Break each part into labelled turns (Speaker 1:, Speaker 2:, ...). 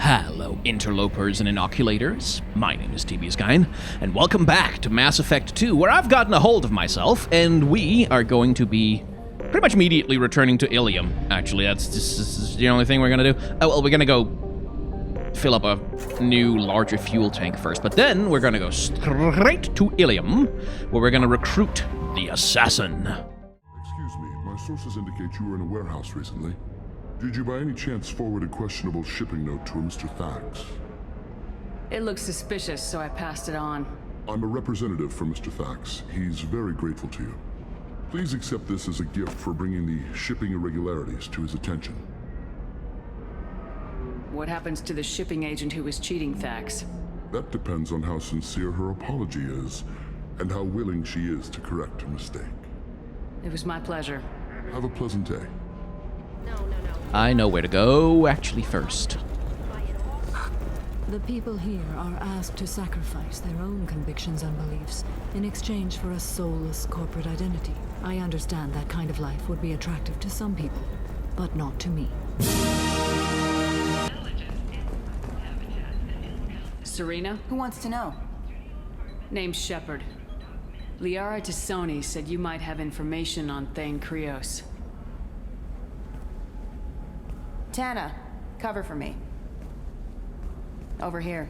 Speaker 1: Hello, interlopers and inoculators. My name is TB Skyn, and welcome back to Mass Effect 2, where I've gotten a hold of myself, and we are going to be pretty much immediately returning to Ilium. Actually, this is the only thing we're gonna do. Oh, well, we're gonna go fill up a new, larger fuel tank first, but then we're gonna go straight to Ilium, where we're gonna recruit the assassin.
Speaker 2: Excuse me, my sources indicate you were in a warehouse recently. Did you by any chance forward a questionable shipping note to a Mr. Thax?
Speaker 3: It looked suspicious, so I passed it on.
Speaker 2: I'm a representative for Mr. Thax. He's very grateful to you. Please accept this as a gift for bringing the shipping irregularities to his attention.
Speaker 3: What happens to the shipping agent who was cheating Thax?
Speaker 2: That depends on how sincere her apology is, and how willing she is to correct a mistake.
Speaker 3: It was my pleasure.
Speaker 2: Have a pleasant day.
Speaker 1: I know where to go, actually, first.
Speaker 4: The people here are asked to sacrifice their own convictions and beliefs in exchange for a soulless corporate identity. I understand that kind of life would be attractive to some people, but not to me.
Speaker 3: Serena?
Speaker 5: Who wants to know?
Speaker 3: Name's Shepard. Liara Tassoni said you might have information on Thane Krios.
Speaker 5: Tana, cover for me. Over here.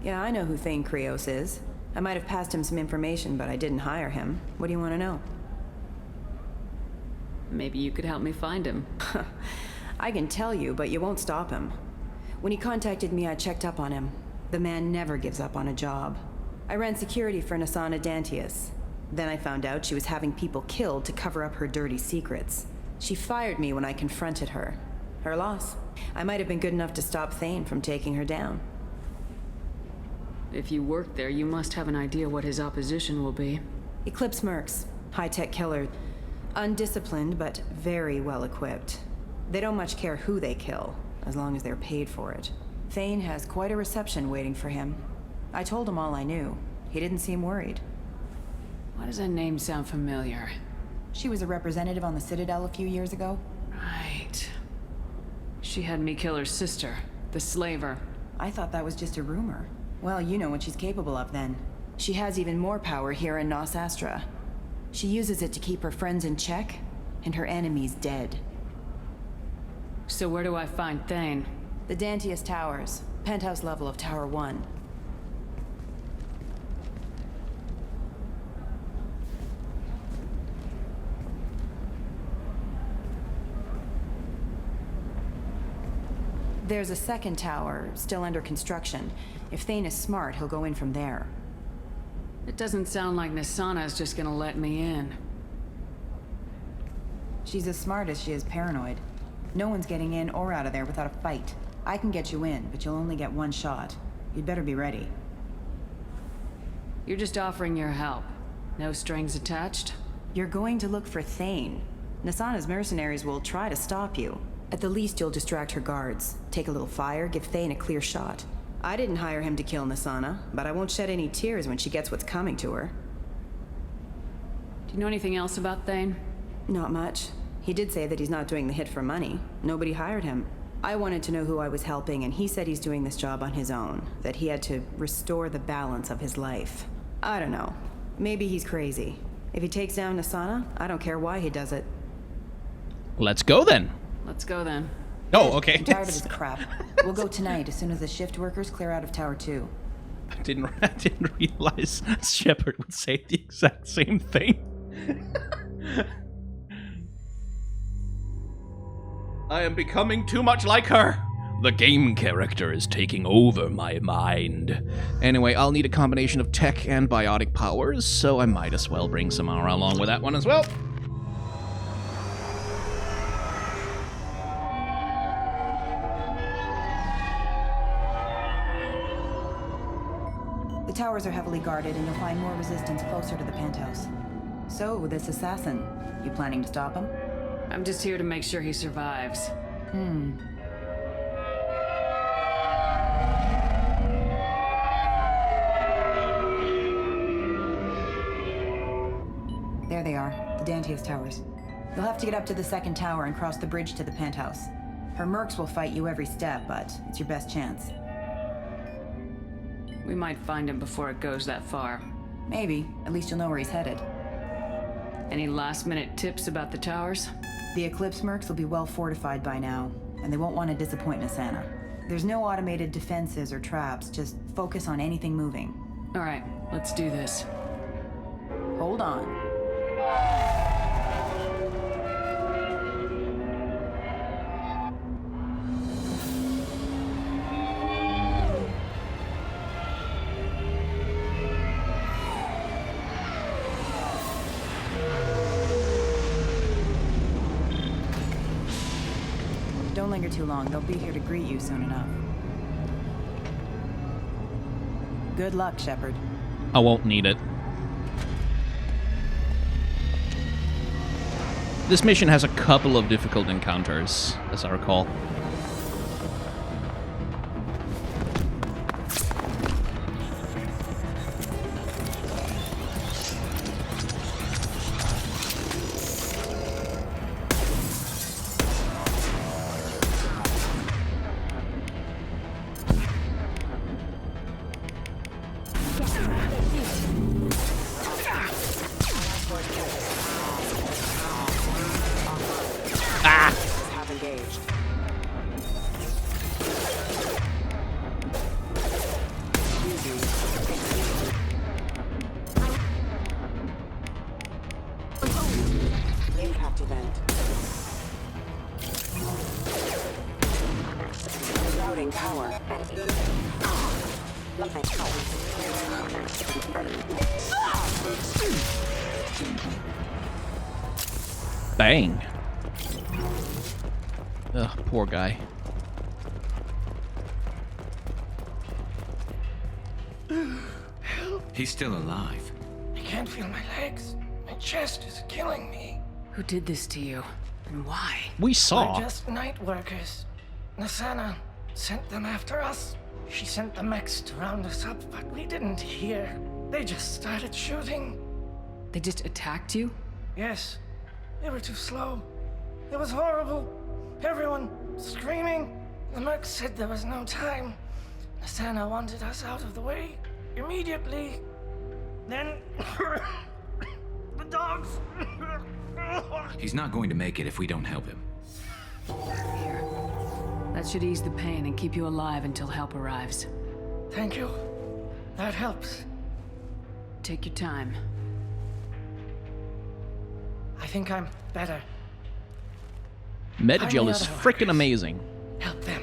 Speaker 5: Yeah, I know who Thane Krios is. I might have passed him some information, but I didn't hire him. What do you want to know?
Speaker 3: Maybe you could help me find him.
Speaker 5: I can tell you, but you won't stop him. When he contacted me, I checked up on him. The man never gives up on a job. I ran security for Nasana Dantius. Then I found out she was having people killed to cover up her dirty secrets. She fired me when I confronted her. Her loss. I might have been good enough to stop Thane from taking her down.
Speaker 3: If you work there, you must have an idea what his opposition will be.
Speaker 5: Eclipse mercs. High-tech killer. Undisciplined, but very well equipped. They don't much care who they kill, as long as they're paid for it. Thane has quite a reception waiting for him. I told him all I knew. He didn't seem worried.
Speaker 3: Why does that name sound familiar?
Speaker 5: She was a representative on the Citadel a few years ago.
Speaker 3: Right. She had me kill her sister, the slaver.
Speaker 5: I thought that was just a rumor. Well, you know what she's capable of then. She has even more power here in Nos Astra. She uses it to keep her friends in check, and her enemies dead.
Speaker 3: So where do I find Thane?
Speaker 5: The Dantius Towers, penthouse level of Tower 1. There's a second tower, still under construction. If Thane is smart, he'll go in from there.
Speaker 3: It doesn't sound like Nasana is just gonna let me in.
Speaker 5: She's as smart as she is paranoid. No one's getting in or out of there without a fight. I can get you in, but you'll only get one shot. You'd better be ready.
Speaker 3: You're just offering your help. No strings attached?
Speaker 5: You're going to look for Thane. Nasana's mercenaries will try to stop you. At the least, you'll distract her guards. Take a little fire, give Thane a clear shot. I didn't hire him to kill Nasana, but I won't shed any tears when she gets what's coming to her.
Speaker 3: Do you know anything else about Thane?
Speaker 5: Not much. He did say that he's not doing the hit for money. Nobody hired him. I wanted to know who I was helping, and he said he's doing this job on his own. That he had to restore the balance of his life. I don't know. Maybe he's crazy. If he takes down Nasana, I don't care why he does it.
Speaker 1: Let's go then.
Speaker 3: Let's go then.
Speaker 1: Oh, okay.
Speaker 5: I'm tired of this crap. We'll go tonight as soon as the shift workers clear out of Tower 2.
Speaker 1: I didn't realize Shepard would say the exact same thing. I am becoming too much like her. The game character is taking over my mind. Anyway, I'll need a combination of tech and biotic powers, so I might as well bring Samara along with that one as well.
Speaker 5: The towers are heavily guarded, and you'll find more resistance closer to the penthouse. So, this assassin, you planning to stop him?
Speaker 3: I'm just here to make sure he survives.
Speaker 5: There they are, the Dantius Towers. You'll have to get up to the second tower and cross the bridge to the penthouse. Her mercs will fight you every step, but it's your best chance.
Speaker 3: We might find him before it goes that far.
Speaker 5: Maybe. At least you'll know where he's headed.
Speaker 3: Any last-minute tips about the towers?
Speaker 5: The Eclipse mercs will be well fortified by now, and they won't want to disappoint Nasana. There's no automated defenses or traps, just focus on anything moving.
Speaker 3: All right, let's do this.
Speaker 5: Hold on. Don't linger too long. They'll be here to greet you soon enough. Good luck, Shepard.
Speaker 1: I won't need it. This mission has a couple of difficult encounters, as I recall. Bang. Ugh, poor guy.
Speaker 6: He's still alive.
Speaker 7: I can't feel my legs. My chest is killing me.
Speaker 3: Who did this to you? And why?
Speaker 1: We saw.
Speaker 7: We're just night workers. Nasana sent them after us. She sent the mechs to round us up, but we didn't hear. They just started shooting.
Speaker 3: They just attacked you?
Speaker 7: Yes, they were too slow. It was horrible. Everyone screaming. The mechs said there was no time. Nasana wanted us out of the way immediately. Then the dogs.
Speaker 6: He's not going to make it if we don't help him.
Speaker 3: Here. That should ease the pain and keep you alive until help arrives.
Speaker 7: Thank you. That helps.
Speaker 3: Take your time.
Speaker 7: I think I'm better.
Speaker 1: Metagel is
Speaker 7: other
Speaker 1: freaking
Speaker 7: workers.
Speaker 1: amazing.
Speaker 7: Help them.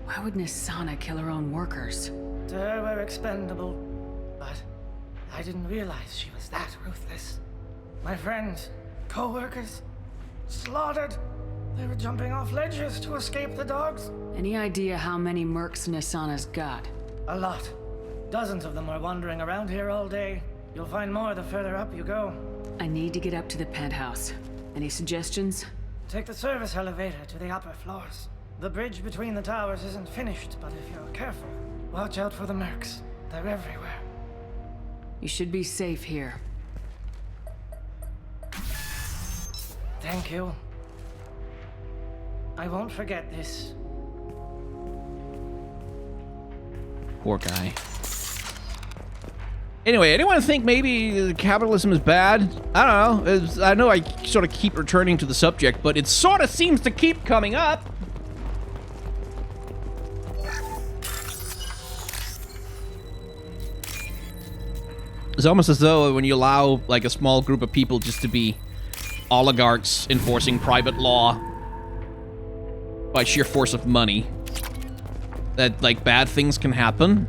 Speaker 3: Why would Nasana kill her own workers?
Speaker 7: To her, we're expendable. But I didn't realize she was that ruthless. My friends, co-workers, slaughtered. They were jumping off ledges to escape the dogs.
Speaker 3: Any idea how many mercs Nasana's got?
Speaker 7: A lot. Dozens of them are wandering around here all day. You'll find more the further up you go.
Speaker 3: I need to get up to the penthouse. Any suggestions?
Speaker 7: Take the service elevator to the upper floors. The bridge between the towers isn't finished, but if you're careful, watch out for the mercs. They're everywhere.
Speaker 3: You should be safe here.
Speaker 7: Thank you. I won't forget this.
Speaker 1: Poor guy. Anyway, anyone think maybe capitalism is bad? I don't know. I know I sort of keep returning to the subject, but it sort of seems to keep coming up. It's almost as though when you allow like a small group of people just to be oligarchs enforcing private law by sheer force of money, that like bad things can happen.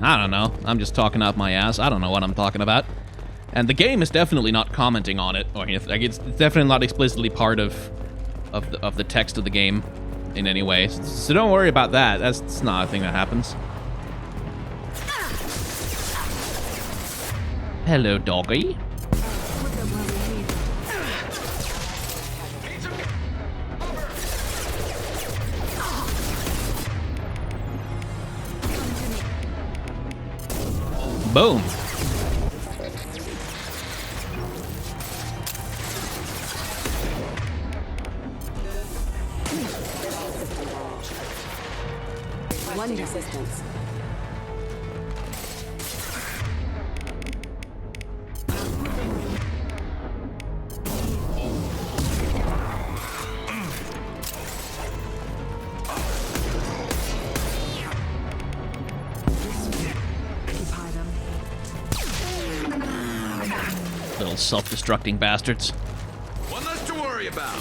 Speaker 1: I don't know. I'm just talking out my ass. I don't know what I'm talking about. And the game is definitely not commenting on it, or like it's definitely not explicitly part of the text of the game in any way. So don't worry about that. That's not a thing that happens. Hello, doggy. Boom.
Speaker 5: Requesting assistance.
Speaker 1: Little self-destructing bastards.
Speaker 6: One less to worry about.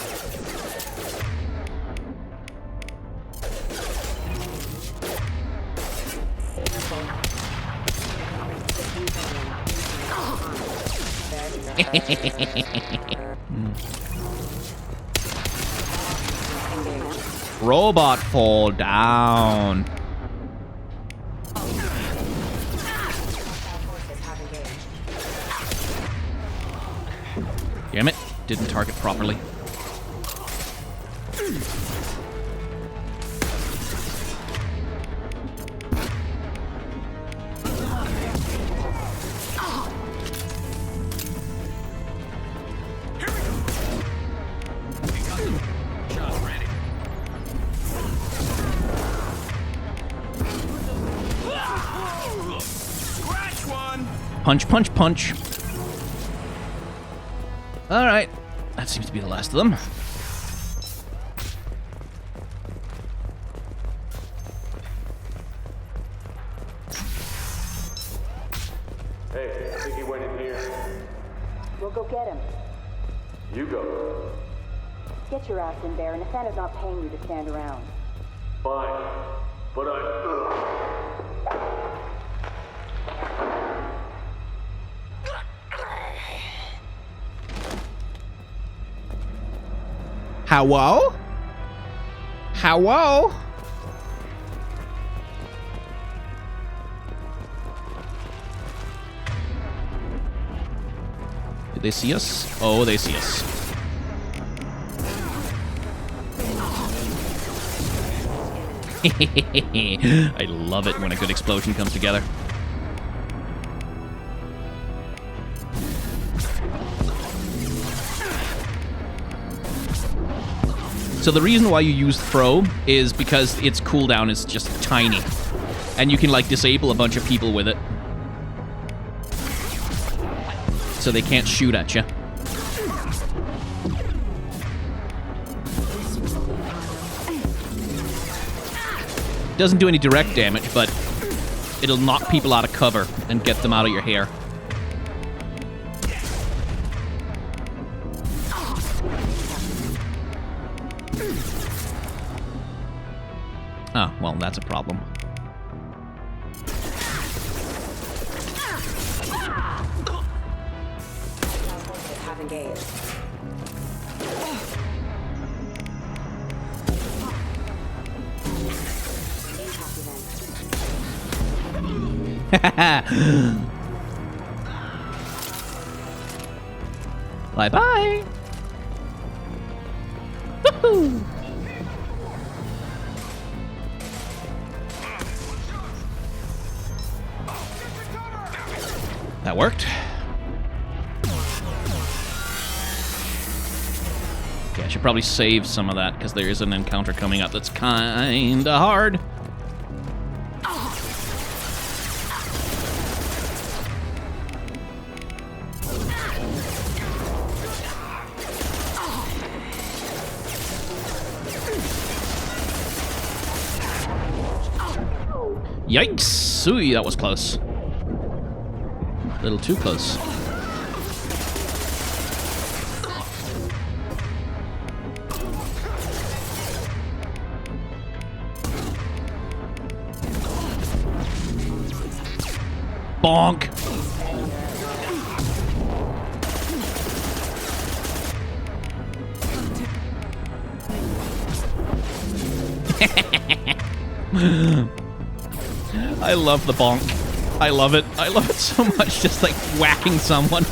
Speaker 1: Robot fall down. Damn it, didn't target properly. Punch, punch, punch. Alright, that seems to be the last of them.
Speaker 8: Hey, I think he went in here.
Speaker 9: We'll go get him.
Speaker 8: You go.
Speaker 9: Get your ass in there, and Nathana's not paying you to stand around.
Speaker 8: Fine. But
Speaker 1: Hello? Hello? Do they see us? Oh, they see us. I love it when a good explosion comes together. So the reason why you use throw is because its cooldown is just tiny. And you can, like, disable a bunch of people with it. So they can't shoot at you. Doesn't do any direct damage, but it'll knock people out of cover and get them out of your hair. Oh, well, that's a problem.
Speaker 9: Have engaged.
Speaker 1: Bye-bye. Woohoo! That worked. Okay, I should probably save some of that because there is an encounter coming up that's kinda hard. Yikes! Ooh, that was close. A little too close. Bonk! I love the bonk. I love it. I love it so much, just like whacking someone.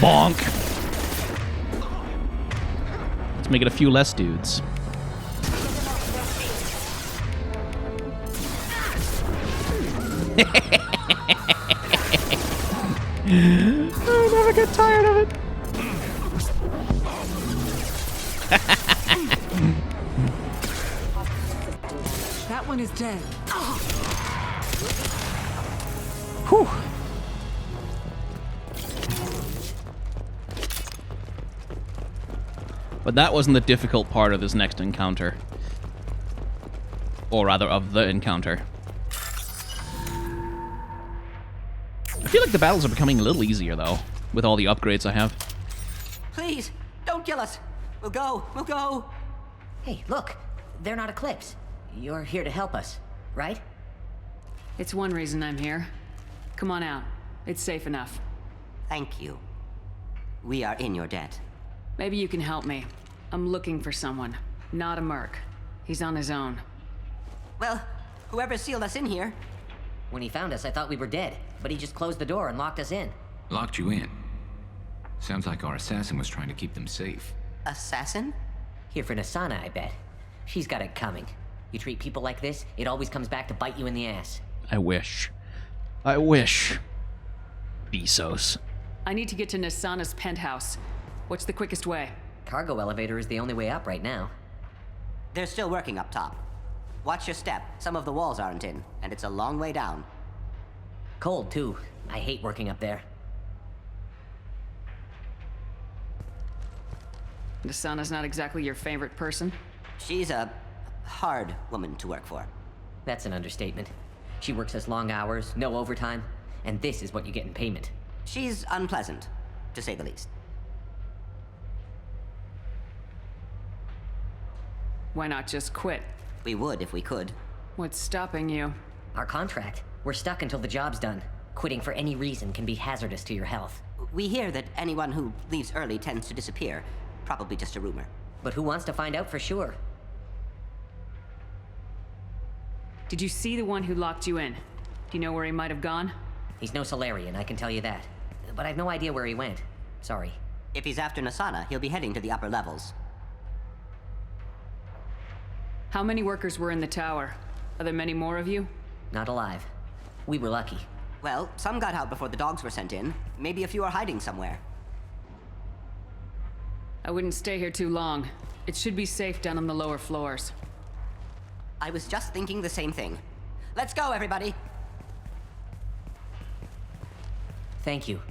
Speaker 1: Bonk. Let's make it a few less dudes. I never get tired of it.
Speaker 4: That one is dead.
Speaker 1: Whew. But that wasn't the difficult part of this next encounter. Or rather, of the encounter. I feel like the battles are becoming a little easier, though, with all the upgrades I have.
Speaker 10: Please, don't kill us. We'll go. We'll go.
Speaker 11: Hey, look. They're not Eclipse. You're here to help us, right?
Speaker 3: It's one reason I'm here. Come on out. It's safe enough.
Speaker 10: Thank you. We are in your debt.
Speaker 3: Maybe you can help me. I'm looking for someone, not a merc. He's on his own.
Speaker 10: Well, whoever sealed us in here.
Speaker 11: When he found us, I thought we were dead, but he just closed the door and locked us in.
Speaker 6: Locked you in. Sounds like our assassin was trying to keep them safe.
Speaker 10: Assassin?
Speaker 11: Here for Nasana, I bet. She's got it coming. You treat people like this, it always comes back to bite you in the ass.
Speaker 1: I wish. I wish. Bezos.
Speaker 3: I need to get to Nasana's penthouse. What's the quickest way?
Speaker 11: Cargo elevator is the only way up right now.
Speaker 10: They're still working up top. Watch your step. Some of the walls aren't in, and it's a long way down.
Speaker 11: Cold, too. I hate working up there.
Speaker 3: Nasana's not exactly your favorite person?
Speaker 10: She's a hard woman to work for.
Speaker 11: That's an understatement. She works us long hours, no overtime, and this is what you get in payment.
Speaker 10: She's unpleasant, to say the least.
Speaker 3: Why not just quit?
Speaker 10: We would if we could.
Speaker 3: What's stopping you?
Speaker 11: Our contract. We're stuck until the job's done. Quitting for any reason can be hazardous to your health.
Speaker 10: We hear that anyone who leaves early tends to disappear. Probably just a rumor.
Speaker 11: But who wants to find out for sure?
Speaker 3: Did you see the one who locked you in? Do you know where he might have gone?
Speaker 11: He's no Solarian, I can tell you that. But I've no idea where he went. Sorry.
Speaker 10: If he's after Nasana, he'll be heading to the upper levels.
Speaker 3: How many workers were in the tower? Are there many more of you?
Speaker 11: Not alive. We were lucky.
Speaker 10: Well, some got out before the dogs were sent in. Maybe a few are hiding somewhere.
Speaker 3: I wouldn't stay here too long. It should be safe down on the lower floors.
Speaker 10: I was just thinking the same thing. Let's go, everybody!
Speaker 11: Thank you.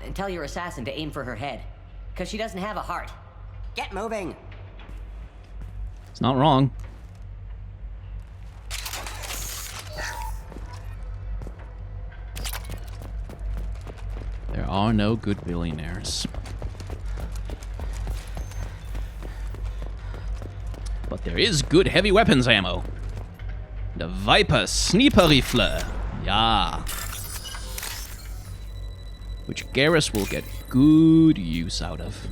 Speaker 11: And tell your assassin to aim for her head. Because she doesn't have a heart.
Speaker 10: Get moving!
Speaker 1: It's not wrong. There are no good billionaires. But there is good heavy weapons ammo. The Viper Sniper Rifle. Yeah. Which Garrus will get good use out of.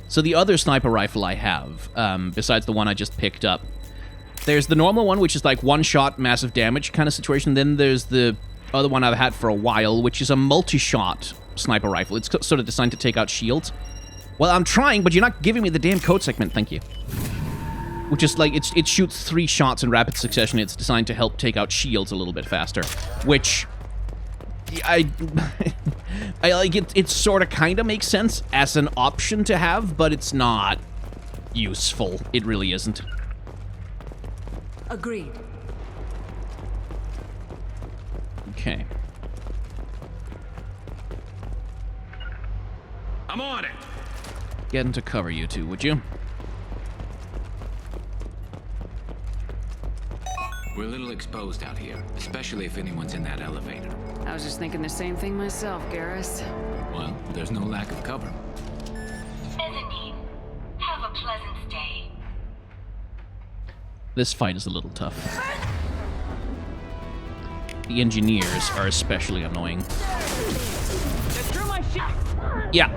Speaker 1: So the other sniper rifle I have, besides the one I just picked up, there's the normal one, which is like one-shot, massive damage kind of situation. Then there's the other one I've had for a while, which is a multi-shot sniper rifle. It's sort of designed to take out shields. Well, I'm trying, but you're not giving me the damn code segment, thank you. Which is like, it shoots 3 shots in rapid succession. It's designed to help take out shields a little bit faster. Which, I like it. It sort of kind of makes sense as an option to have, but it's not useful. It really isn't.
Speaker 4: Agreed.
Speaker 1: Okay.
Speaker 6: I'm on it!
Speaker 1: Get into cover, you two, would you?
Speaker 6: We're a little exposed out here, especially if anyone's in that elevator.
Speaker 3: I was just thinking the same thing myself, Garrus.
Speaker 6: Well, there's no lack of cover.
Speaker 9: Mezzanine. Have a pleasant stay.
Speaker 1: This fight is a little tough. The engineers are especially annoying. Yeah.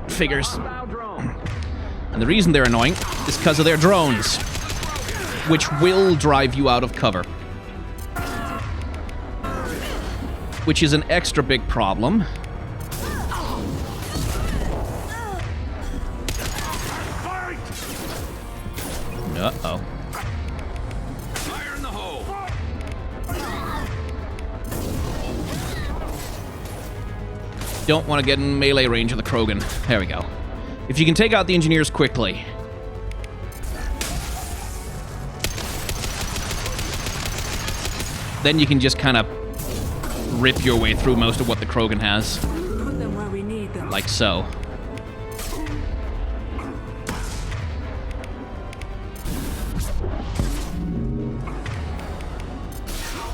Speaker 1: Figures. And the reason they're annoying is because of their drones, which will drive you out of cover. Which is an extra big problem. Uh-oh. don't want to get in melee range of the Krogan. There we go. If you can take out the engineers quickly. Then you can just kind of rip your way through most of what the Krogan has.
Speaker 4: Put them where we need them.
Speaker 1: Like so.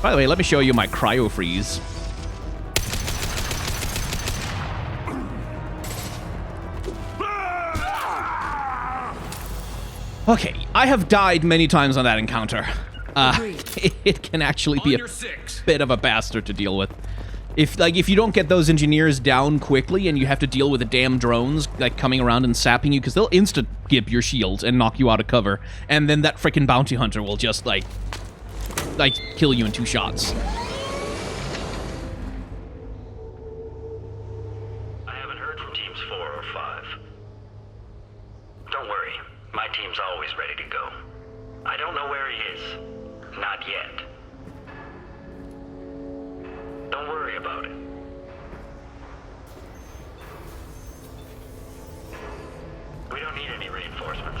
Speaker 1: By the way, let me show you my cryo freeze. Okay, I have died many times on that encounter. It can actually be a bit of a bastard to deal with. If you don't get those engineers down quickly and you have to deal with the damn drones like coming around and sapping you, because they'll insta-gib your shields and knock you out of cover, and then that frickin' bounty hunter will just like kill you in 2 shots.
Speaker 12: I haven't heard from teams 4 or 5. Don't worry, my team's always ready to go. I don't know where he is. Not yet. Don't worry about it. We don't need any reinforcements.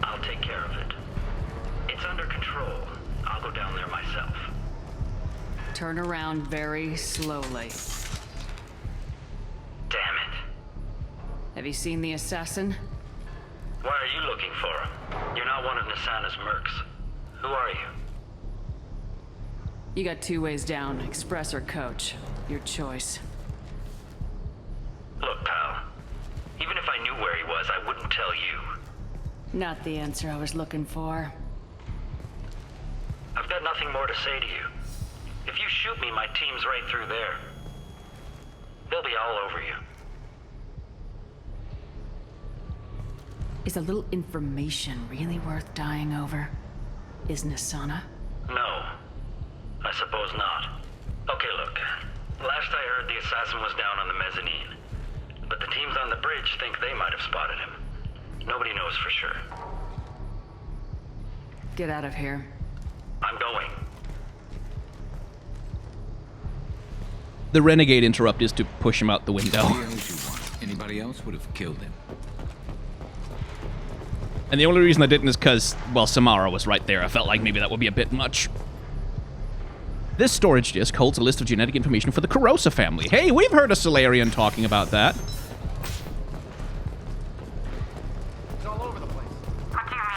Speaker 12: I'll take care of it. It's under control. I'll go down there myself.
Speaker 3: Turn around very slowly.
Speaker 12: Damn it.
Speaker 3: Have you seen the assassin?
Speaker 12: Why are you looking for him? You're not one of Nisana's mercs. Who are you?
Speaker 3: You got 2 ways down, express or coach. Your choice.
Speaker 12: Look, pal. Even if I knew where he was, I wouldn't tell you.
Speaker 3: Not the answer I was looking for.
Speaker 12: I've got nothing more to say to you. If you shoot me, my team's right through there. They'll be all over you.
Speaker 3: Is a little information really worth dying over? Is Nisana?
Speaker 12: No. I suppose not. Okay, look. Last I heard, the assassin was down on the mezzanine. But the teams on the bridge think they might have spotted him. Nobody knows for sure.
Speaker 3: Get out of here.
Speaker 12: I'm going.
Speaker 1: The renegade interrupt is to push him out the window.
Speaker 6: Anybody else would have killed him.
Speaker 1: And the only reason I didn't is because, well, Samara was right there. I felt like maybe that would be a bit much. This storage disk holds a list of genetic information for the Kurosa family. Hey, we've heard a Solarian talking about that.
Speaker 13: It's all over the place.
Speaker 14: What do you mean?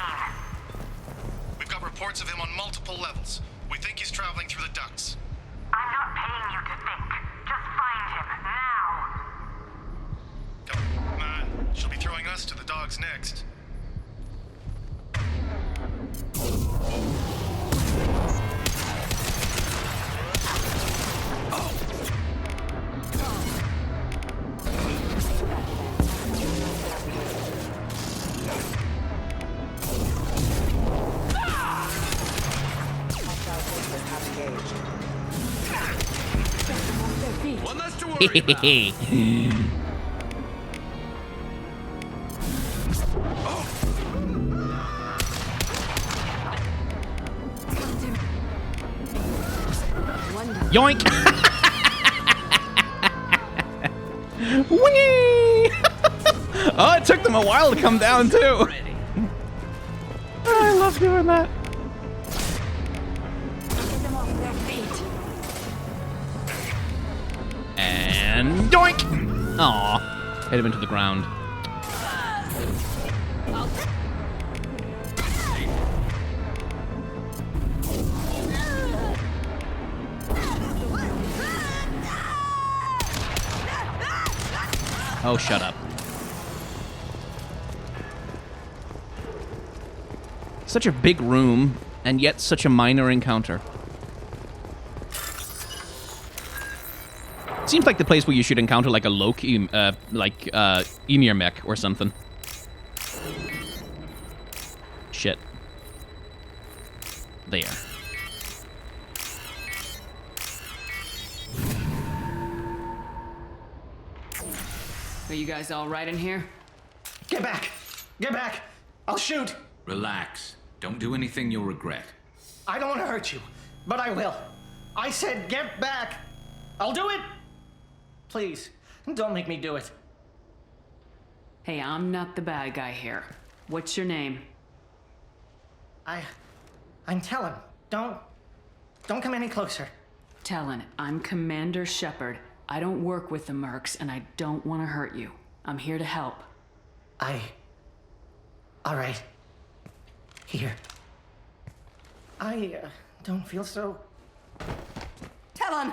Speaker 13: We've got reports of him on multiple levels. We think he's traveling through the ducts.
Speaker 14: I'm not paying you to think. Just find him, now!
Speaker 13: Come on. She'll be throwing us to the dogs next.
Speaker 14: One less to worry about.
Speaker 1: Yoink! Whee! Oh, it took them a while to come down, too. Oh, I love doing that. And doink! Aw, hit him into the ground. Oh, shut up. Such a big room, and yet such a minor encounter. Seems like the place where you should encounter like a Loki, Emir mech or something. Shit. There.
Speaker 3: Are you guys all right in here?
Speaker 7: Get back! Get back! I'll shoot!
Speaker 6: Relax. Don't do anything you'll regret.
Speaker 7: I don't want to hurt you, but I will. I said get back! I'll do it! Please, Don't make me do it.
Speaker 3: Hey, I'm not the bad guy here. What's your name?
Speaker 7: I'm Talon. Don't come any closer.
Speaker 3: Talon, I'm Commander Shepard. I don't work with the mercs, and I don't want to hurt you. I'm here to help.
Speaker 7: All right. Here. I don't feel so...
Speaker 10: Talon!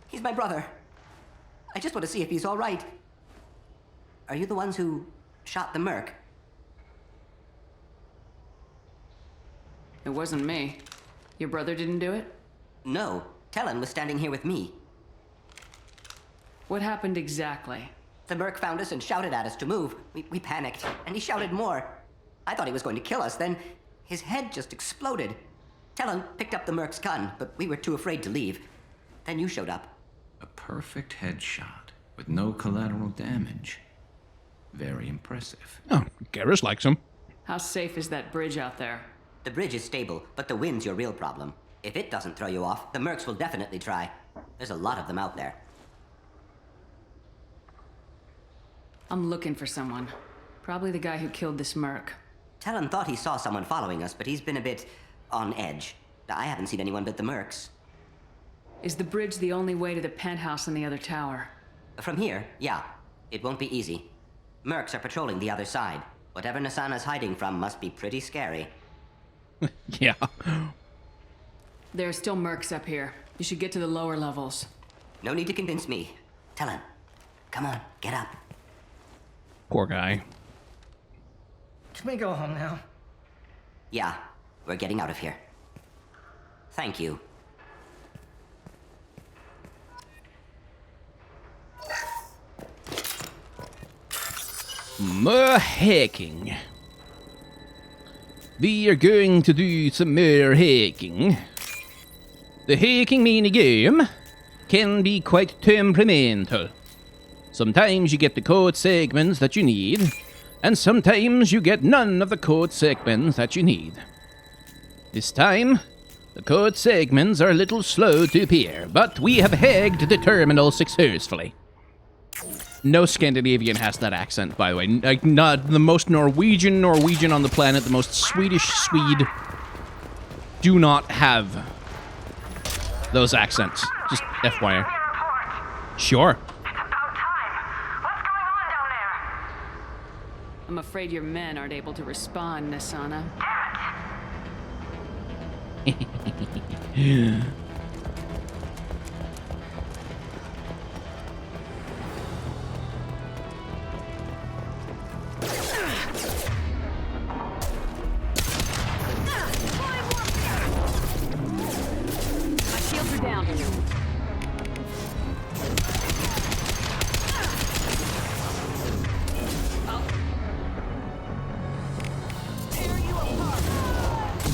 Speaker 10: He's my brother. I just want to see if he's all right. Are you the ones who shot the merc?
Speaker 3: It wasn't me. Your brother didn't do it?
Speaker 10: No. Talon was standing here with me.
Speaker 3: What happened exactly?
Speaker 10: The merc found us and shouted at us to move. We panicked, and he shouted more. I thought he was going to kill us, then his head just exploded. Talon picked up the merc's gun, but we were too afraid to leave. Then you showed up.
Speaker 6: A perfect headshot with no collateral damage. Very impressive.
Speaker 1: Oh, Garrus likes him.
Speaker 3: How safe is that bridge out there?
Speaker 10: The bridge is stable, but the wind's your real problem. If it doesn't throw you off, the mercs will definitely try. There's a lot of them out there.
Speaker 3: I'm looking for someone. Probably the guy who killed this merc.
Speaker 10: Talon thought he saw someone following us, but he's been a bit on edge. I haven't seen anyone but the mercs.
Speaker 3: Is the bridge the only way to the penthouse in the other tower?
Speaker 10: From here, yeah. It won't be easy. Mercs are patrolling the other side. Whatever Nasana's hiding from must be pretty scary.
Speaker 1: Yeah.
Speaker 3: There are still mercs up here. You should get to the lower levels.
Speaker 10: No need to convince me. Talon, come on, get up.
Speaker 1: Poor guy.
Speaker 7: Can we go home now?
Speaker 10: Yeah, we're getting out of here. Thank you.
Speaker 1: More hacking. We are going to do some more hacking. The hacking minigame can be quite temperamental. Sometimes you get the code segments that you need, and sometimes you get none of the code segments that you need. This time, the code segments are a little slow to appear, but we have hacked the terminal successfully. No Scandinavian has that accent, by the way. Like, not the most Norwegian on the planet, the most Swedish Swede do not have those accents. Just FYI. Sure.
Speaker 3: I'm afraid your men aren't able to respond, Nasana. My shields are down.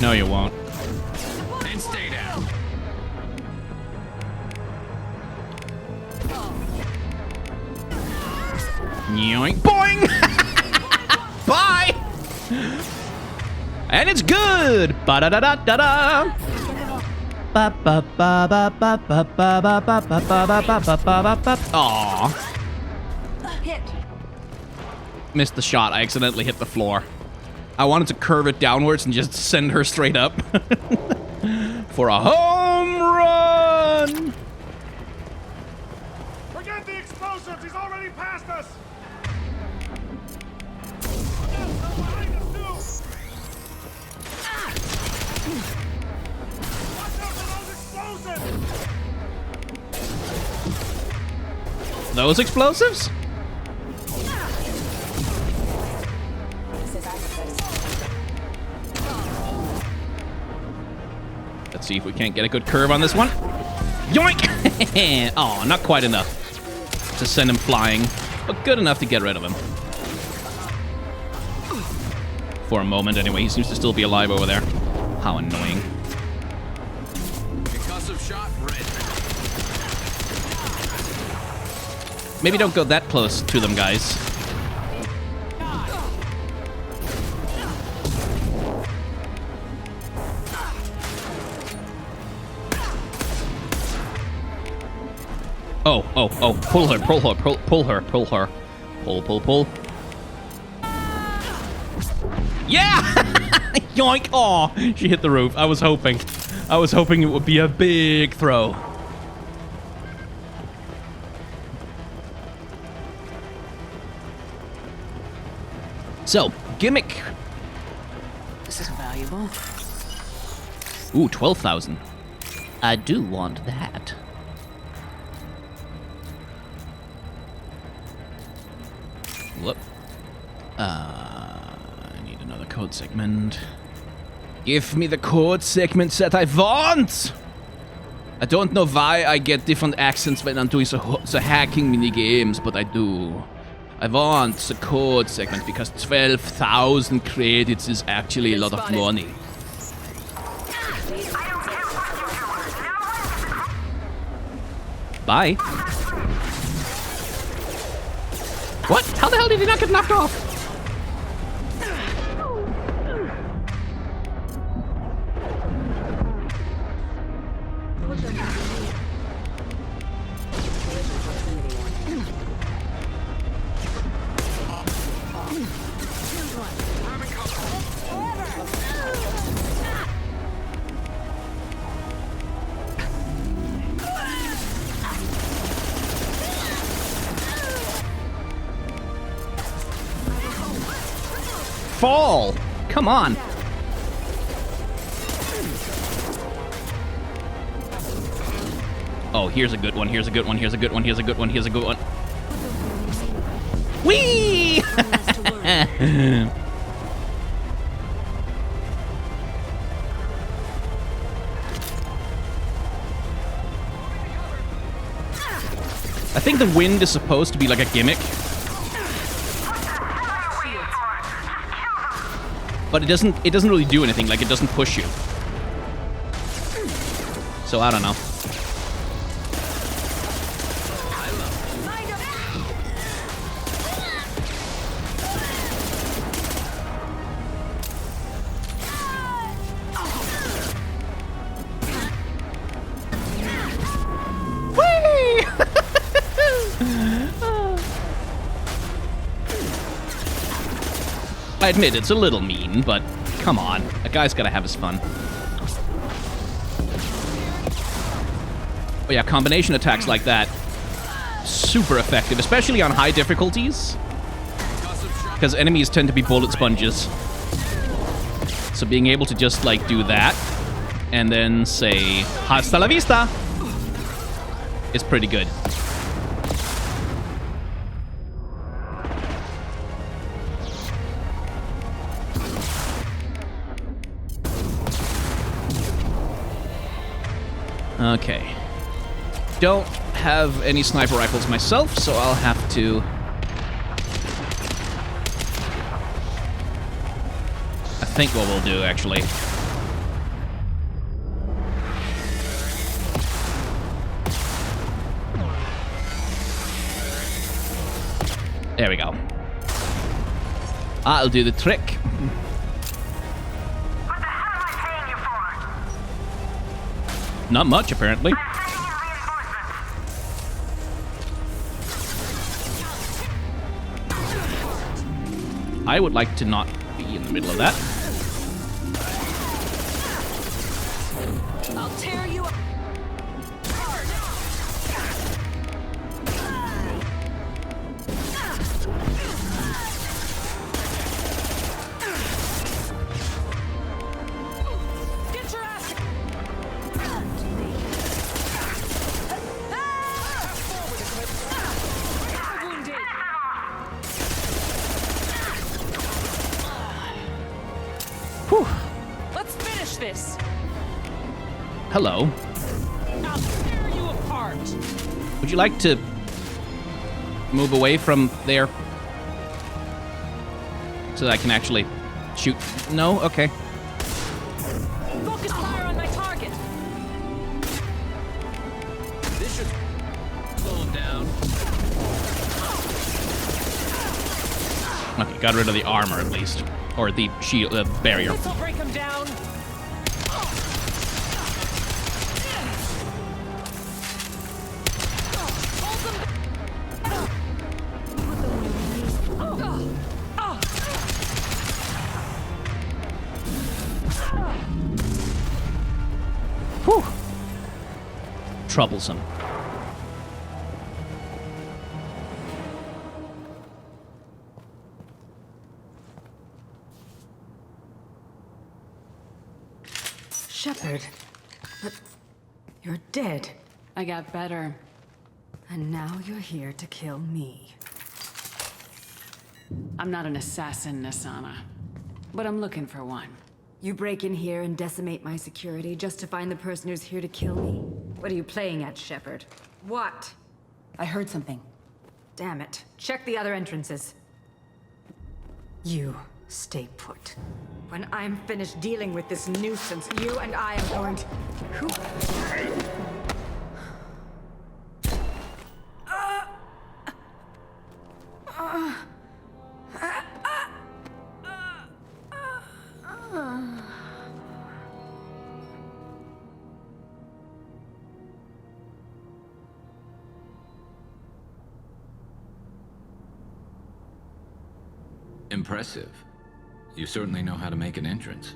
Speaker 1: No, you won't.
Speaker 6: And stay down.
Speaker 1: Yoink. Boing! Bye! And it's good! Ba-da-da-da-da-da! Ba-ba-ba-ba-ba-ba-ba-ba-ba-ba-ba-ba-ba-ba-ba. Aw.
Speaker 3: Hit.
Speaker 1: Missed the shot. I accidentally hit the floor. I wanted to curve it downwards and just send her straight up. For a home run!
Speaker 13: Forget the explosives! He's already past us! Watch out for those explosives!
Speaker 1: Those explosives? Let's see if we can't get a good curve on this one. Yoink! Oh, not quite enough to send him flying, but good enough to get rid of him. For a moment, anyway. He seems to still be alive over there. How annoying.
Speaker 6: Concussive shot, red.
Speaker 1: Maybe don't go that close to them, guys. Oh. Pull her. Pull. Yeah! Yoink! Oh, she hit the roof. I was hoping it would be a big throw. So, gimmick.
Speaker 3: This is valuable.
Speaker 1: Ooh, 12,000. I do want that. Whoop. I need another code segment. Give me the code segments that I want! I don't know why I get different accents when I'm doing the hacking mini games, but I do. I want the code segment because 12,000 credits is actually a lot of money. Bye. What? How the hell did he not get knocked off? Fall! Come on! Oh, here's a good one, here's a good one, here's a good one, here's a good one, here's a good one. Whee! I think the wind is supposed to be like a gimmick. But it doesn't really do anything, like it doesn't push you. So I don't know. I admit it's a little mean, but come on. A guy's gotta have his fun. Oh yeah, combination attacks like that. Super effective, especially on high difficulties. Because enemies tend to be bullet sponges. So being able to just, like, do that, and then say, hasta la vista, is pretty good. Okay. Don't have any sniper rifles myself, so I'll have to... I think what we'll do, actually. There we go. That'll do the trick. Not much, apparently. I would like to not be in the middle of that.
Speaker 3: I'll tear you up. Get your ass.
Speaker 1: Whew.
Speaker 3: Let's finish this.
Speaker 1: Hello.
Speaker 3: I'll tear you apart.
Speaker 1: Would you like to move away from there? So that I can actually shoot? No? Okay.
Speaker 3: Focus fire on my target.
Speaker 14: This should slow him down.
Speaker 1: Okay, got rid of the armor at least. Or the shield, barrier.
Speaker 3: This'll break him down.
Speaker 1: troublesome.
Speaker 5: Shepard. But you're dead.
Speaker 3: I got better.
Speaker 5: And now you're here to kill me.
Speaker 3: I'm not an assassin, Nasana. But I'm looking for one.
Speaker 5: You break in here and decimate my security just to find the person who's here to kill me? What are you playing at, Shepard? What? I heard something. Damn it. Check the other entrances. You stay put. When I'm finished dealing with this nuisance, you and I am going to... Who?
Speaker 6: Impressive. You certainly know how to make an entrance.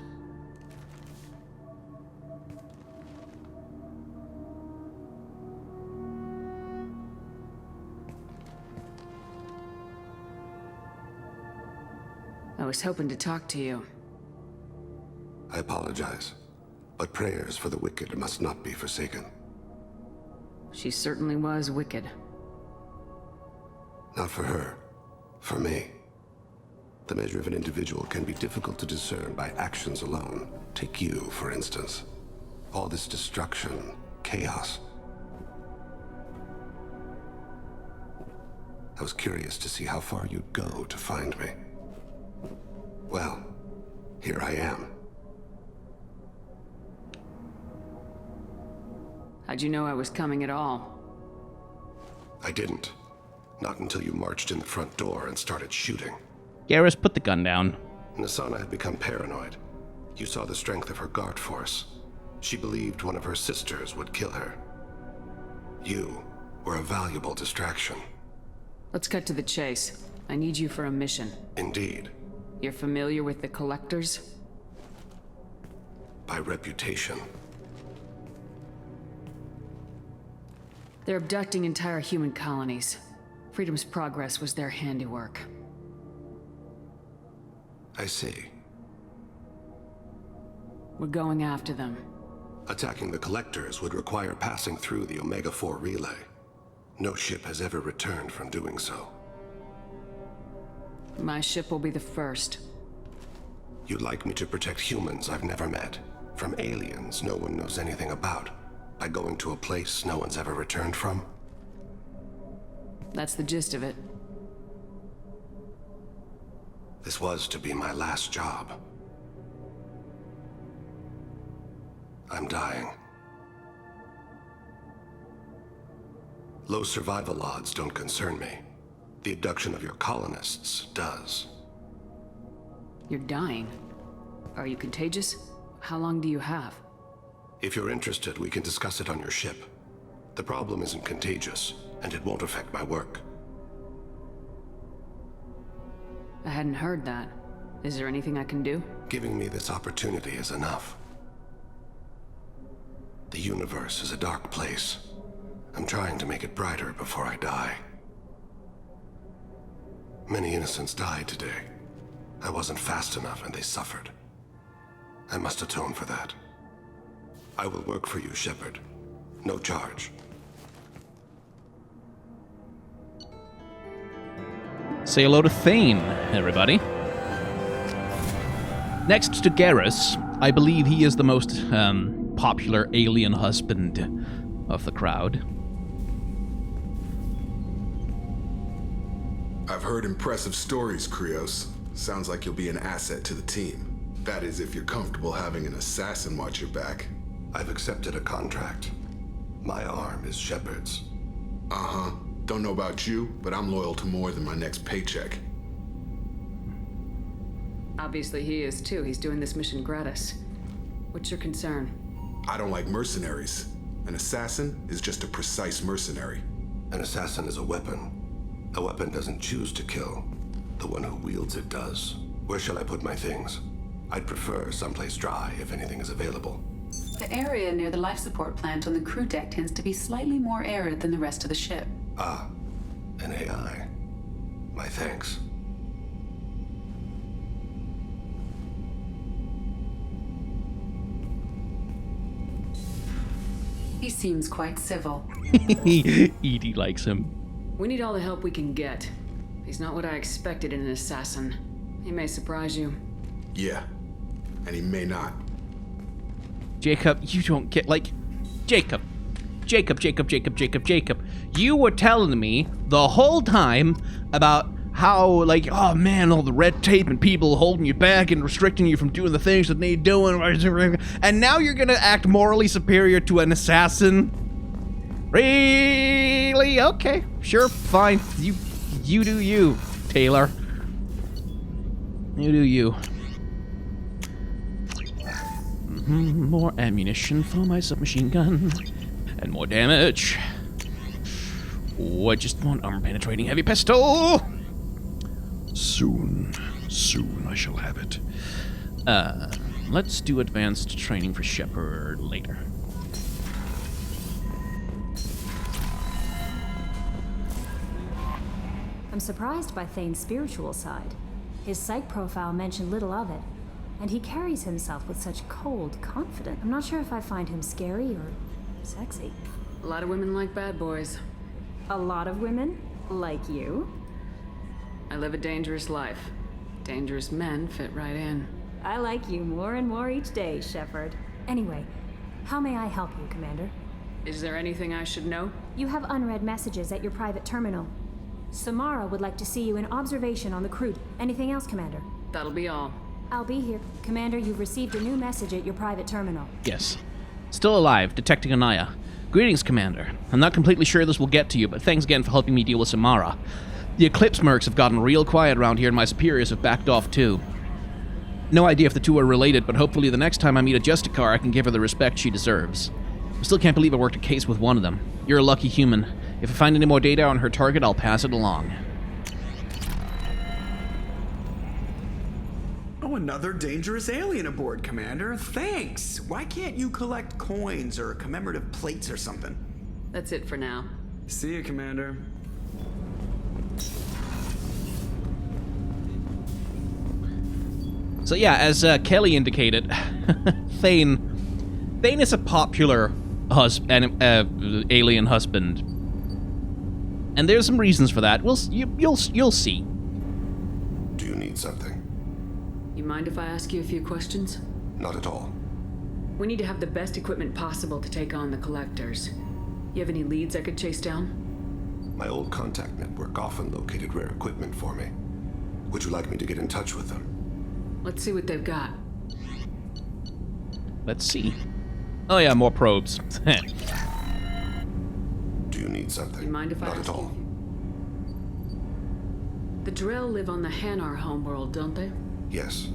Speaker 3: I was hoping to talk to you.
Speaker 15: I apologize, but prayers for the wicked must not be forsaken.
Speaker 3: She certainly was wicked.
Speaker 15: Not for her, for me. The measure of an individual can be difficult to discern by actions alone. Take you, for instance. All this destruction, chaos. I was curious to see how far you'd go to find me. Well, here I am.
Speaker 3: How'd you know I was coming at all?
Speaker 15: I didn't. Not until you marched in the front door and started shooting.
Speaker 1: Garrus, put the gun down.
Speaker 15: Nasana had become paranoid. You saw the strength of her guard force. She believed one of her sisters would kill her. You were a valuable distraction.
Speaker 3: Let's cut to the chase. I need you for a mission.
Speaker 15: Indeed.
Speaker 3: You're familiar with the Collectors?
Speaker 15: By reputation.
Speaker 3: They're abducting entire human colonies. Freedom's Progress was their handiwork.
Speaker 15: I see.
Speaker 3: We're going after them.
Speaker 15: Attacking the Collectors would require passing through the Omega-4 relay. No ship has ever returned from doing so.
Speaker 3: My ship will be the first.
Speaker 15: You'd like me to protect humans I've never met, from aliens no one knows anything about, by going to a place no one's ever returned from?
Speaker 3: That's the gist of it.
Speaker 15: This was to be my last job. I'm dying. Low survival odds don't concern me. The abduction of your colonists does.
Speaker 3: You're dying. Are you contagious? How long do you have?
Speaker 15: If you're interested, we can discuss it on your ship. The problem isn't contagious, and it won't affect my work.
Speaker 3: I hadn't heard that. Is there anything I can do?
Speaker 15: Giving me this opportunity is enough. The universe is a dark place. I'm trying to make it brighter before I die. Many innocents died today. I wasn't fast enough and they suffered. I must atone for that. I will work for you, Shepard. No charge.
Speaker 1: Say hello to Thane, everybody. Next to Garrus, I believe he is the most popular alien husband of the crowd.
Speaker 16: I've heard impressive stories, Krios. Sounds like you'll be an asset to the team. That is, if you're comfortable having an assassin watch your back.
Speaker 15: I've accepted a contract. My arm is Shepard's.
Speaker 16: Uh-huh. Don't know about you, but I'm loyal to more than my next paycheck.
Speaker 3: Obviously he is too. He's doing this mission gratis. What's your concern?
Speaker 16: I don't like mercenaries. An assassin is just a precise mercenary.
Speaker 15: An assassin is a weapon. A weapon doesn't choose to kill. The one who wields it does. Where shall I put my things? I'd prefer someplace dry if anything is available.
Speaker 17: The area near the life support plant on the crew deck tends to be slightly more arid than the rest of the ship.
Speaker 15: Ah, an AI. My thanks.
Speaker 17: He seems quite civil.
Speaker 1: Edie likes him.
Speaker 3: We need all the help we can get. He's not what I expected in an assassin. He may surprise you.
Speaker 16: Yeah, and he may not.
Speaker 1: Jacob, you don't get, like... Jacob. You were telling me the whole time about how, like, oh man, all the red tape and people holding you back and restricting you from doing the things that need doing, and now you're gonna act morally superior to an assassin? Really? Okay, sure, fine. You do you, Taylor. You do you. More ammunition for my submachine gun. And more damage. Oh, I just want armor-penetrating heavy pistol!
Speaker 2: Soon I shall have it.
Speaker 1: Let's do advanced training for Shepard later.
Speaker 18: I'm surprised by Thane's spiritual side. His psych profile mentioned little of it, and he carries himself with such cold confidence. I'm not sure if I find him scary or sexy.
Speaker 3: A lot of women like bad boys.
Speaker 18: A lot of women? Like you?
Speaker 3: I live a dangerous life. Dangerous men fit right in.
Speaker 18: I like you more and more each day, Shepard. Anyway, how may I help you, Commander?
Speaker 3: Is there anything I should know?
Speaker 18: You have unread messages at your private terminal. Samara would like to see you in observation on the crew. Anything else, Commander?
Speaker 3: That'll be all.
Speaker 18: I'll be here. Commander, you've received a new message at your private terminal.
Speaker 1: Yes. Still alive, detecting Anaya. Greetings, Commander. I'm not completely sure this will get to you, but thanks again for helping me deal with Samara. The Eclipse mercs have gotten real quiet around here, and my superiors have backed off too. No idea if the two are related, but hopefully the next time I meet a Justicar, I can give her the respect she deserves. I still can't believe I worked a case with one of them. You're a lucky human. If I find any more data on her target, I'll pass it along.
Speaker 19: Oh, another dangerous alien aboard, Commander. Thanks. Why can't you collect coins or commemorative plates or something?
Speaker 3: That's it for now.
Speaker 19: See you, Commander.
Speaker 1: So yeah, as Kelly indicated, Thane is a popular alien husband, and there's some reasons for that. You'll see.
Speaker 15: Do you need something?
Speaker 3: You mind if I ask you a few questions?
Speaker 15: Not at all.
Speaker 3: We need to have the best equipment possible to take on the Collectors. You have any leads I could chase down?
Speaker 15: My old contact network often located rare equipment for me. Would you like me to get in touch with them?
Speaker 3: Let's see what they've got.
Speaker 1: Let's see. Oh yeah, more probes.
Speaker 15: Do you need something?
Speaker 3: You mind if I
Speaker 15: Not
Speaker 3: ask
Speaker 15: at all.
Speaker 3: The Drell live on the Hanar homeworld, don't they?
Speaker 15: Yes.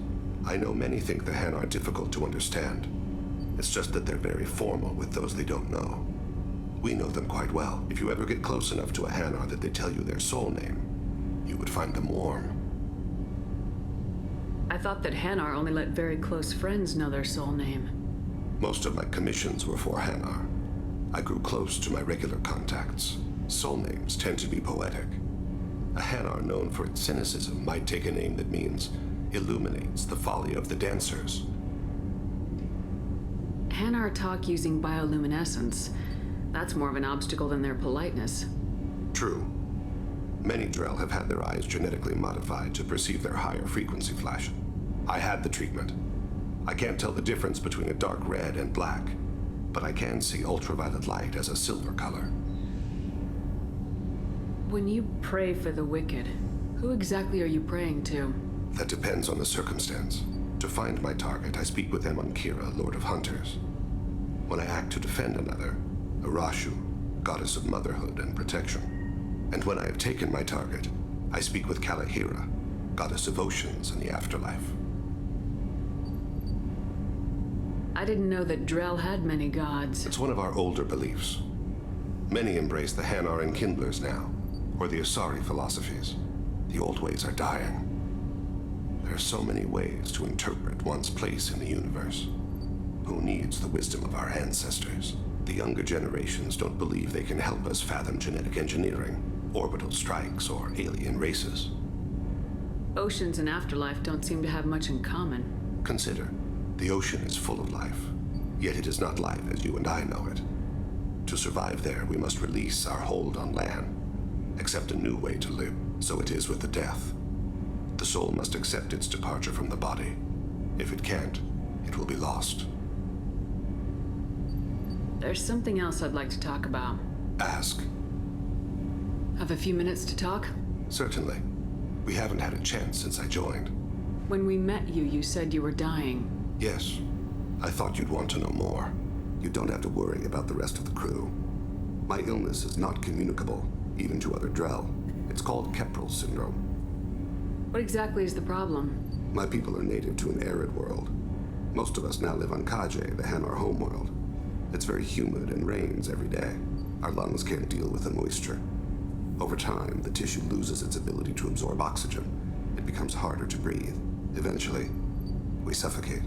Speaker 15: I know many think the Han are difficult to understand. It's just that they're very formal with those they don't know. We know them quite well. If you ever get close enough to a Hanar that they tell you their soul name, you would find them warm.
Speaker 3: I thought that Hanar only let very close friends know their soul name.
Speaker 15: Most of my commissions were for Hanar. I grew close to my regular contacts. Soul names tend to be poetic. A Hanar known for its cynicism might take a name that means illuminates the folly of the dancers.
Speaker 3: Hanar talk using bioluminescence. That's more of an obstacle than their politeness.
Speaker 15: True. Many Drell have had their eyes genetically modified to perceive their higher frequency flash. I had the treatment. I can't tell the difference between a dark red and black, but I can see ultraviolet light as a silver color.
Speaker 3: When you pray for the wicked, who exactly are you praying to?
Speaker 15: That depends on the circumstance. To find my target, I speak with them on Kira, Lord of Hunters. When I act to defend another, Arashu, goddess of motherhood and protection. And when I have taken my target, I speak with Kalahira, goddess of oceans and the afterlife.
Speaker 3: I didn't know that Drell had many gods.
Speaker 15: It's one of our older beliefs. Many embrace the Hanar and Kindlers now, or the Asari philosophies. The old ways are dying. There are so many ways to interpret one's place in the universe. who needs the wisdom of our ancestors. The younger generations don't believe they can help us fathom genetic engineering, orbital strikes, or alien races.
Speaker 3: Oceans and afterlife don't seem to have much in common.
Speaker 15: Consider, the ocean is full of life, yet it is not life as you and I know it. To survive there, we must release our hold on land, accept a new way to live. So it is with the death. The soul must accept its departure from the body. If it can't, it will be lost.
Speaker 3: There's something else I'd like to talk about.
Speaker 15: Ask.
Speaker 3: Have a few minutes to talk?
Speaker 15: Certainly. We haven't had a chance since I joined.
Speaker 3: When we met you, you said you were dying.
Speaker 15: Yes. I thought you'd want to know more. You don't have to worry about the rest of the crew. My illness is not communicable, even to other Drell. It's called Keprel syndrome.
Speaker 3: What exactly is the problem?
Speaker 15: My people are native to an arid world. Most of us now live on Kaje, the Hanar homeworld. It's very humid and rains every day. Our lungs can't deal with the moisture. Over time, the tissue loses its ability to absorb oxygen. It becomes harder to breathe. Eventually, we suffocate.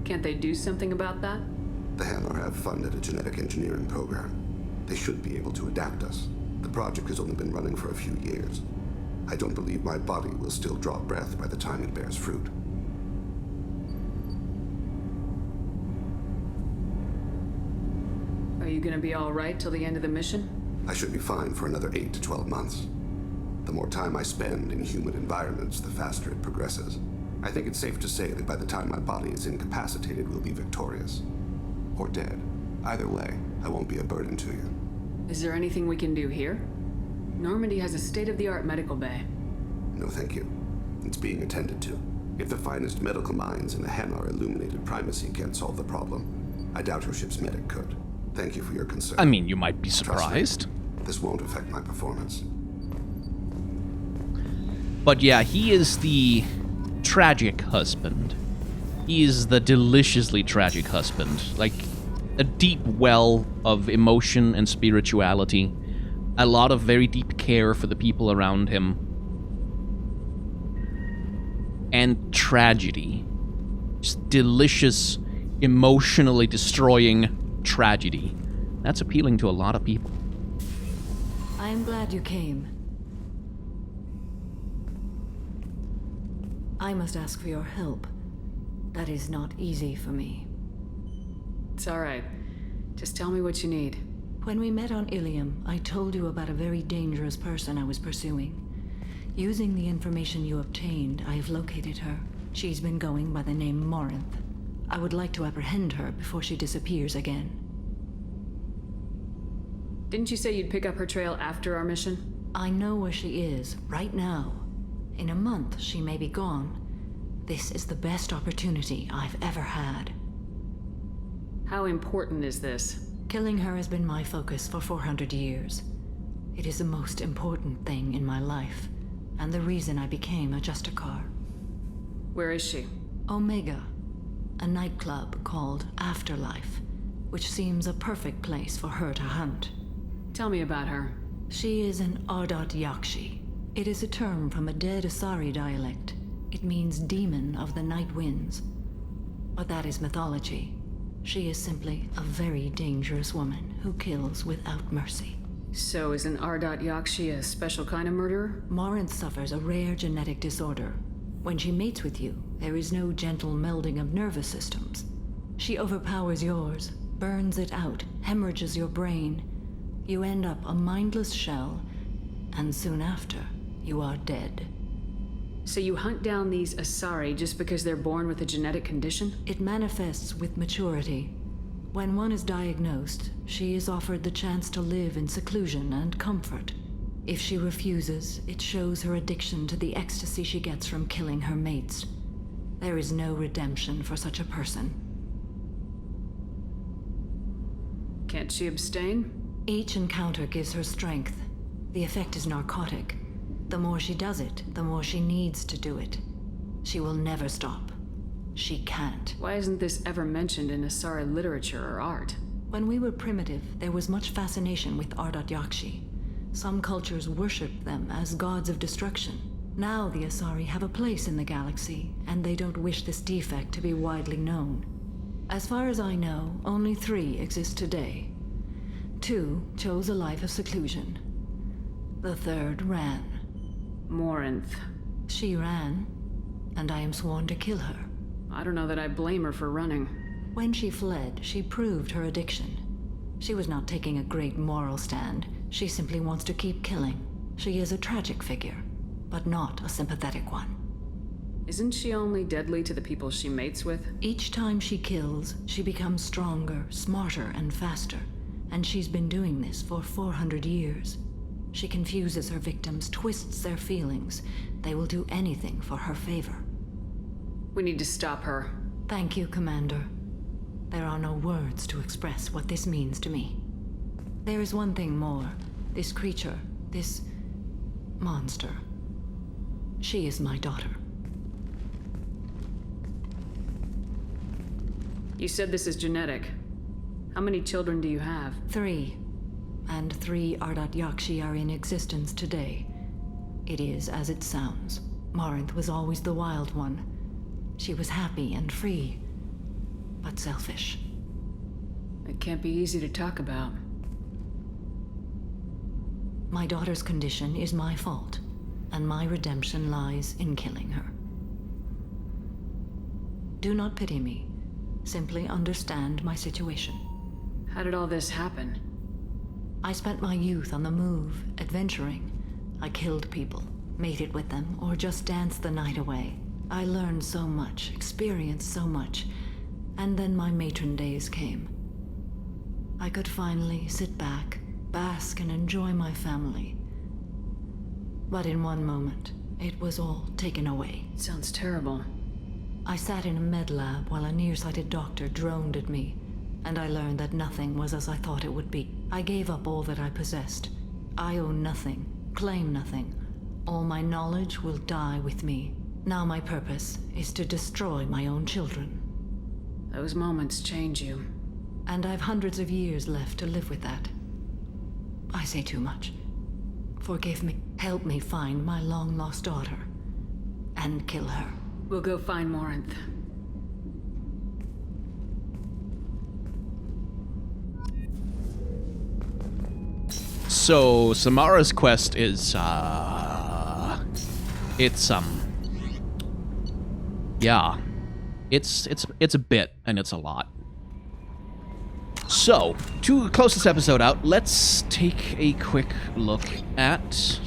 Speaker 3: Can't they do something about that?
Speaker 15: The Hanar have funded a genetic engineering program. They should be able to adapt us. The project has only been running for a few years. I don't believe my body will still draw breath by the time it bears fruit.
Speaker 3: Are you gonna be all right till the end of the mission?
Speaker 15: I should be fine for another 8 to 12 months. The more time I spend in humid environments, the faster it progresses. I think it's safe to say that by the time my body is incapacitated, we'll be victorious. Or dead. Either way, I won't be a burden to you.
Speaker 3: Is there anything we can do here? Normandy has a state-of-the-art medical bay.
Speaker 15: No, thank you. It's being attended to. If the finest medical minds in the Hanar illuminated primacy can't solve the problem, I doubt your ship's medic could. Thank you for your concern.
Speaker 1: I mean, you might be surprised.
Speaker 15: This won't affect my performance.
Speaker 1: But yeah, he is the tragic husband. He is the deliciously tragic husband. Like, a deep well of emotion and spirituality. A lot of very deep care for the people around him. And tragedy. Just delicious, emotionally destroying tragedy. That's appealing to a lot of people.
Speaker 4: I am glad you came. I must ask for your help. That is not easy for me.
Speaker 3: It's all right. Just tell me what you need.
Speaker 4: When we met on Ilium, I told you about a very dangerous person I was pursuing. Using the information you obtained, I have located her. She's been going by the name Morinth. I would like to apprehend her before she disappears again.
Speaker 3: Didn't you say you'd pick up her trail after our mission?
Speaker 4: I know where she is, right now. In a month, she may be gone. This is the best opportunity I've ever had.
Speaker 3: How important is this?
Speaker 4: Killing her has been my focus for 400 years. It is the most important thing in my life, and the reason I became a Justicar.
Speaker 3: Where is she?
Speaker 4: Omega, a nightclub called Afterlife, which seems a perfect place for her to hunt.
Speaker 3: Tell me about her.
Speaker 4: She is an Ardot Yakshi. It is a term from a dead Asari dialect. It means demon of the night winds. But that is mythology. She is simply a very dangerous woman who kills without mercy.
Speaker 3: So is an Ardot Yakshi a special kind of murderer?
Speaker 4: Morinth suffers a rare genetic disorder. When she mates with you, there is no gentle melding of nervous systems. She overpowers yours, burns it out, hemorrhages your brain. You end up a mindless shell, and soon after, you are dead.
Speaker 3: So you hunt down these Asari just because they're born with a genetic condition?
Speaker 4: It manifests with maturity. When one is diagnosed, she is offered the chance to live in seclusion and comfort. If she refuses, it shows her addiction to the ecstasy she gets from killing her mates. There is no redemption for such a person.
Speaker 3: Can't she abstain?
Speaker 4: Each encounter gives her strength. The effect is narcotic. The more she does it, the more she needs to do it. She will never stop. She can't.
Speaker 3: Why isn't this ever mentioned in Asari literature or art?
Speaker 4: When we were primitive, there was much fascination with Ardot Yakshi. Some cultures worshipped them as gods of destruction. Now the Asari have a place in the galaxy, and they don't wish this defect to be widely known. As far as I know, only 3 exist today. 2 chose a life of seclusion. The 3rd ran.
Speaker 3: Morinth.
Speaker 4: She ran, and I am sworn to kill her.
Speaker 3: I don't know that I blame her for running.
Speaker 4: When she fled, she proved her addiction. She was not taking a great moral stand. She simply wants to keep killing. She is a tragic figure, but not a sympathetic one.
Speaker 3: Isn't she only deadly to the people she mates with?
Speaker 4: Each time she kills, she becomes stronger, smarter, and faster. And she's been doing this for 400 years. She confuses her victims, twists their feelings. They will do anything for her favor.
Speaker 3: We need to stop her.
Speaker 4: Thank you, Commander. There are no words to express what this means to me. There is one thing more. This creature, this monster. She is my daughter.
Speaker 3: You said this is genetic. How many children do you have?
Speaker 4: 3. And 3 Ardat Yakshi are in existence today. It is as it sounds. Morinth was always the wild one. She was happy and free, but selfish.
Speaker 3: It can't be easy to talk about.
Speaker 4: My daughter's condition is my fault, and my redemption lies in killing her. Do not pity me. Simply understand my situation.
Speaker 3: How did all this happen?
Speaker 4: I spent my youth on the move, adventuring. I killed people, mated with them, or just danced the night away. I learned so much, experienced so much, and then my matron days came. I could finally sit back, bask, and enjoy my family. But in one moment, it was all taken away.
Speaker 3: Sounds terrible.
Speaker 4: I sat in a med lab while a nearsighted doctor droned at me, and I learned that nothing was as I thought it would be. I gave up all that I possessed. I own nothing, claim nothing. All my knowledge will die with me. Now my purpose is to destroy my own children.
Speaker 3: Those moments change you.
Speaker 4: And I've hundreds of years left to live with that. I say too much. Forgive me. Help me find my long-lost daughter. And kill her.
Speaker 3: We'll go find Morinth.
Speaker 1: So, Samara's quest is, yeah. It's a bit, and it's a lot. So, to close this episode out, let's take a quick look at...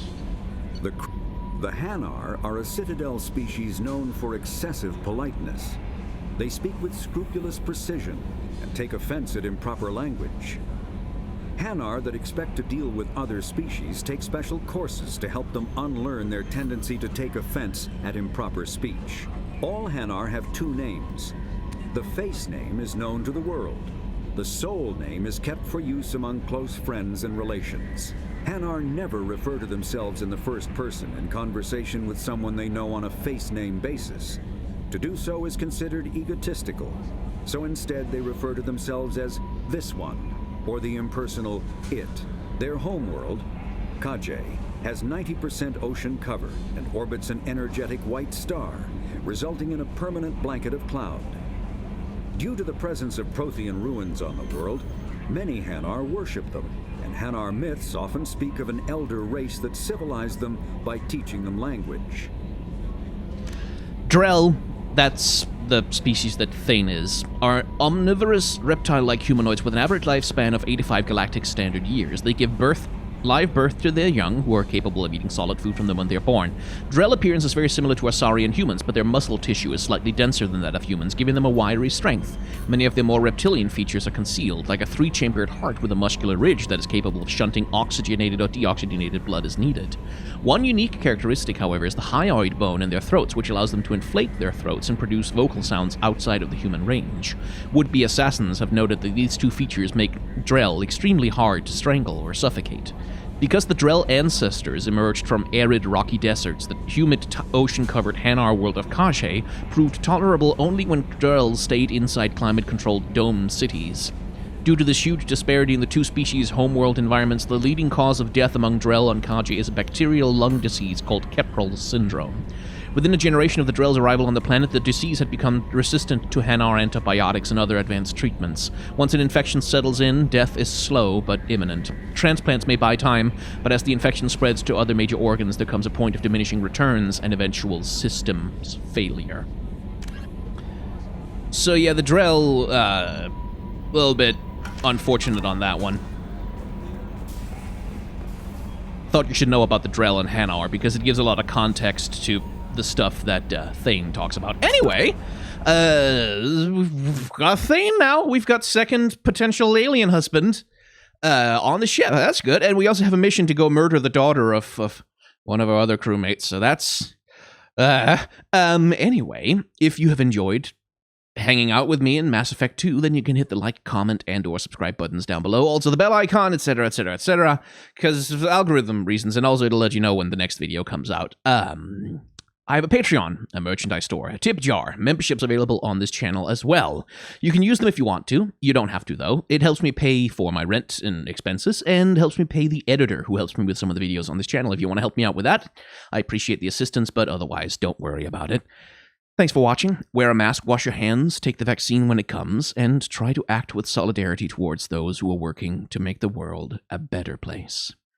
Speaker 20: The Hanar are a citadel species known for excessive politeness. They speak with scrupulous precision and take offense at improper language. Hanar that expect to deal with other species take special courses to help them unlearn their tendency to take offense at improper speech. All Hanar have 2 names. The face name is known to the world. The soul name is kept for use among close friends and relations. Hanar never refer to themselves in the first person in conversation with someone they know on a face name basis. To do so is considered egotistical, so instead they refer to themselves as this one, or the impersonal it. Their homeworld, Kajay, has 90% ocean cover and orbits an energetic white star, resulting in a permanent blanket of cloud. Due to the presence of Prothean ruins on the world, many Hanar worship them, and Hanar myths often speak of an elder race that civilized them by teaching them language.
Speaker 1: Drell, that's the species that Thane is, are omnivorous reptile-like humanoids with an average lifespan of 85 galactic standard years. They give live birth to their young, who are capable of eating solid food from them when they're born. Drell appearance is very similar to Asarian humans, but their muscle tissue is slightly denser than that of humans, giving them a wiry strength. Many of their more reptilian features are concealed, like a 3-chambered heart with a muscular ridge that is capable of shunting oxygenated or deoxygenated blood as needed. One unique characteristic, however, is the hyoid bone in their throats, which allows them to inflate their throats and produce vocal sounds outside of the human range. Would-be assassins have noted that these 2 features make Drell extremely hard to strangle or suffocate. Because the Drell ancestors emerged from arid rocky deserts, the humid ocean-covered Hanar world of Kajay proved tolerable only when Drell stayed inside climate-controlled domed cities. Due to this huge disparity in the 2 species' homeworld environments, the leading cause of death among Drell on Kajay is a bacterial lung disease called Keprel syndrome. Within a generation of the Drell's arrival on the planet, the disease had become resistant to Hanar antibiotics and other advanced treatments. Once an infection settles in, death is slow but imminent. Transplants may buy time, but as the infection spreads to other major organs, there comes a point of diminishing returns and eventual systems failure. So yeah, the Drell, a little bit unfortunate on that one. Thought you should know about the Drell and Hanar because it gives a lot of context to the stuff that Thane talks about. Anyway, we've got Thane now. We've got second potential alien husband on the ship. That's good. And we also have a mission to go murder the daughter of one of our other crewmates. So that's... Anyway, if you have enjoyed hanging out with me in Mass Effect 2, then you can hit the like, comment, and or subscribe buttons down below. Also the bell icon, etc., etc., etc., because of algorithm reasons, and also it'll let you know when the next video comes out. I have a Patreon, a merchandise store, a tip jar, memberships available on this channel as well. You can use them if you want to. You don't have to, though. It helps me pay for my rent and expenses, and helps me pay the editor who helps me with some of the videos on this channel. If you want to help me out with that, I appreciate the assistance, but otherwise, don't worry about it. Thanks for watching. Wear a mask, wash your hands, take the vaccine when it comes, and try to act with solidarity towards those who are working to make the world a better place.